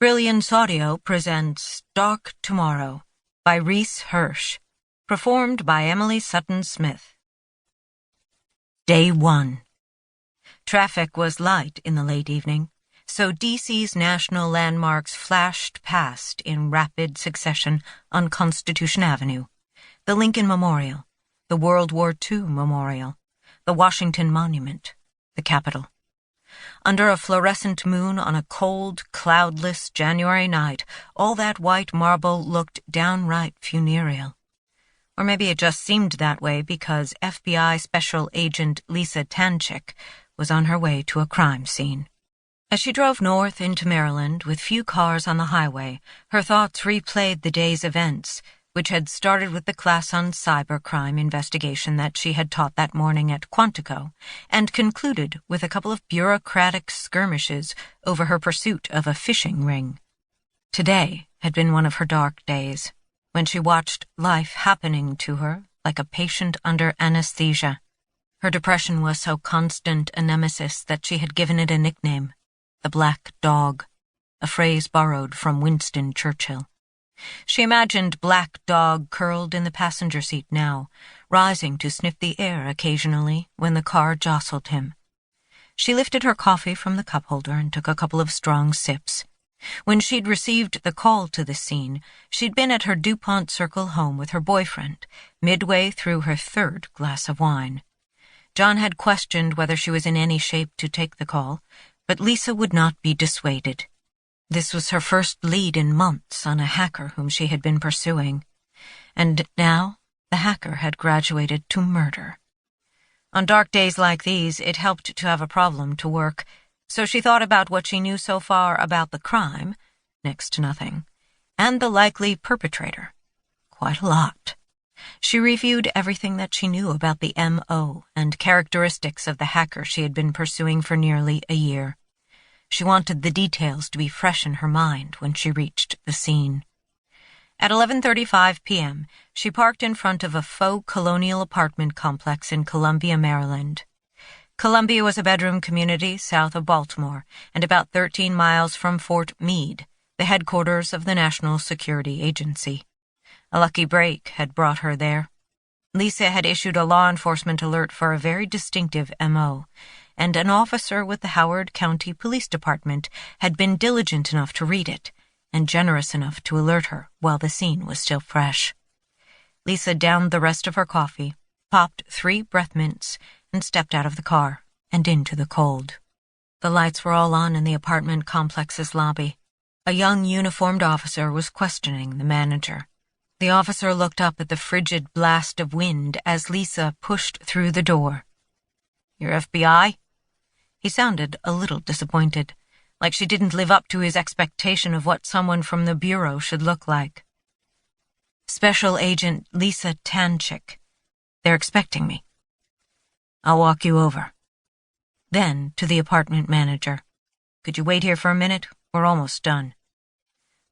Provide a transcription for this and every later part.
Brilliance Audio presents Dark Tomorrow by Reece Hirsch, performed by Emily Sutton-Smith. Day 1. Traffic was light in the late evening, so DC's national landmarks flashed past in rapid succession on Constitution Avenue. The Lincoln Memorial, the World War II Memorial, the Washington Monument, the Capitol. Under a fluorescent moon on a cold, cloudless January night, all that white marble looked downright funereal. Or maybe it just seemed that way because FBI Special Agent Lisa Tanchik was on her way to a crime scene. As she drove north into Maryland with few cars on the highway, her thoughts replayed the day's events, which had started with the class on cybercrime investigation that she had taught that morning at Quantico, and concluded with a couple of bureaucratic skirmishes over her pursuit of a fishing ring. Today had been one of her dark days, when she watched life happening to her like a patient under anesthesia. Her depression was so constant a nemesis that she had given it a nickname, the Black Dog, a phrase borrowed from Winston Churchill. She imagined Black Dog curled in the passenger seat now, rising to sniff the air occasionally when the car jostled him. She lifted her coffee from the cup holder and took a couple of strong sips. When she'd received the call to the scene, she'd been at her DuPont Circle home with her boyfriend, midway through her third glass of wine. John had questioned whether she was in any shape to take the call, but Lisa would not be dissuaded. This was her first lead in months on a hacker whom she had been pursuing, and now the hacker had graduated to murder. On dark days like these, it helped to have a problem to work, so she thought about what she knew so far about the crime, next to nothing, and the likely perpetrator, quite a lot. She reviewed everything that she knew about the M.O. and characteristics of the hacker she had been pursuing for nearly a year. She wanted the details to be fresh in her mind when she reached the scene. At 11:35 p.m., she parked in front of a faux colonial apartment complex in Columbia, Maryland. Columbia was a bedroom community south of Baltimore and about 13 miles from Fort Meade, the headquarters of the National Security Agency. A lucky break had brought her there. Lisa had issued a law enforcement alert for a very distinctive M.O., and an officer with the Howard County Police Department had been diligent enough to read it and generous enough to alert her while the scene was still fresh. Lisa downed the rest of her coffee, popped 3 breath mints, and stepped out of the car and into the cold. The lights were all on in the apartment complex's lobby. A young uniformed officer was questioning the manager. The officer looked up at the frigid blast of wind as Lisa pushed through the door. "Your FBI?" He sounded a little disappointed, like she didn't live up to his expectation of what someone from the bureau should look like. "Special Agent Lisa Tanchik. They're expecting me." "I'll walk you over." Then, to the apartment manager, "Could you wait here for a minute? We're almost done."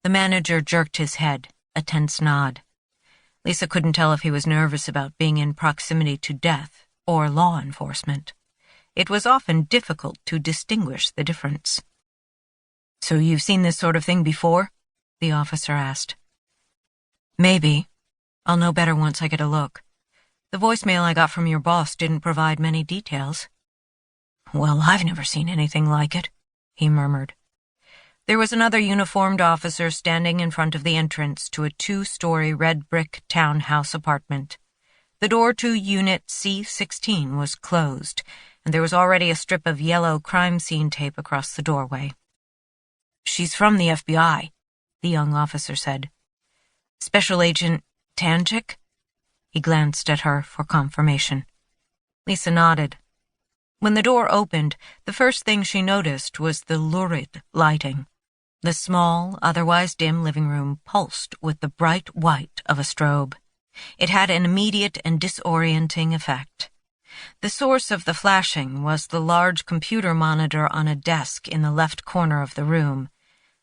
The manager jerked his head, a tense nod. Lisa couldn't tell if he was nervous about being in proximity to death or law enforcement. It was often difficult to distinguish the difference. "So you've seen this sort of thing before?" the officer asked. "Maybe. I'll know better once I get a look. The voicemail I got from your boss didn't provide many details." "Well, I've never seen anything like it," he murmured. There was another uniformed officer standing in front of the entrance to a 2-story red brick townhouse apartment. The door to Unit C-16 was closed, and there was already a strip of yellow crime scene tape across the doorway. "She's from the FBI," the young officer said. "Special Agent Tanchik?" He glanced at her for confirmation. Lisa nodded. When the door opened, the first thing she noticed was the lurid lighting. The small, otherwise dim living room pulsed with the bright white of a strobe. It had an immediate and disorienting effect. The source of the flashing was the large computer monitor on a desk in the left corner of the room.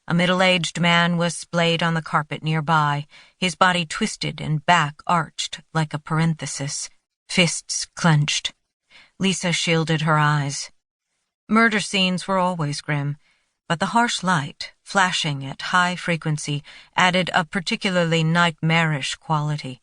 A middle-aged man was splayed on the carpet nearby, his body twisted and back arched like a parenthesis, fists clenched. Lisa shielded her eyes. Murder scenes were always grim, but the harsh light, flashing at high frequency added a particularly nightmarish quality.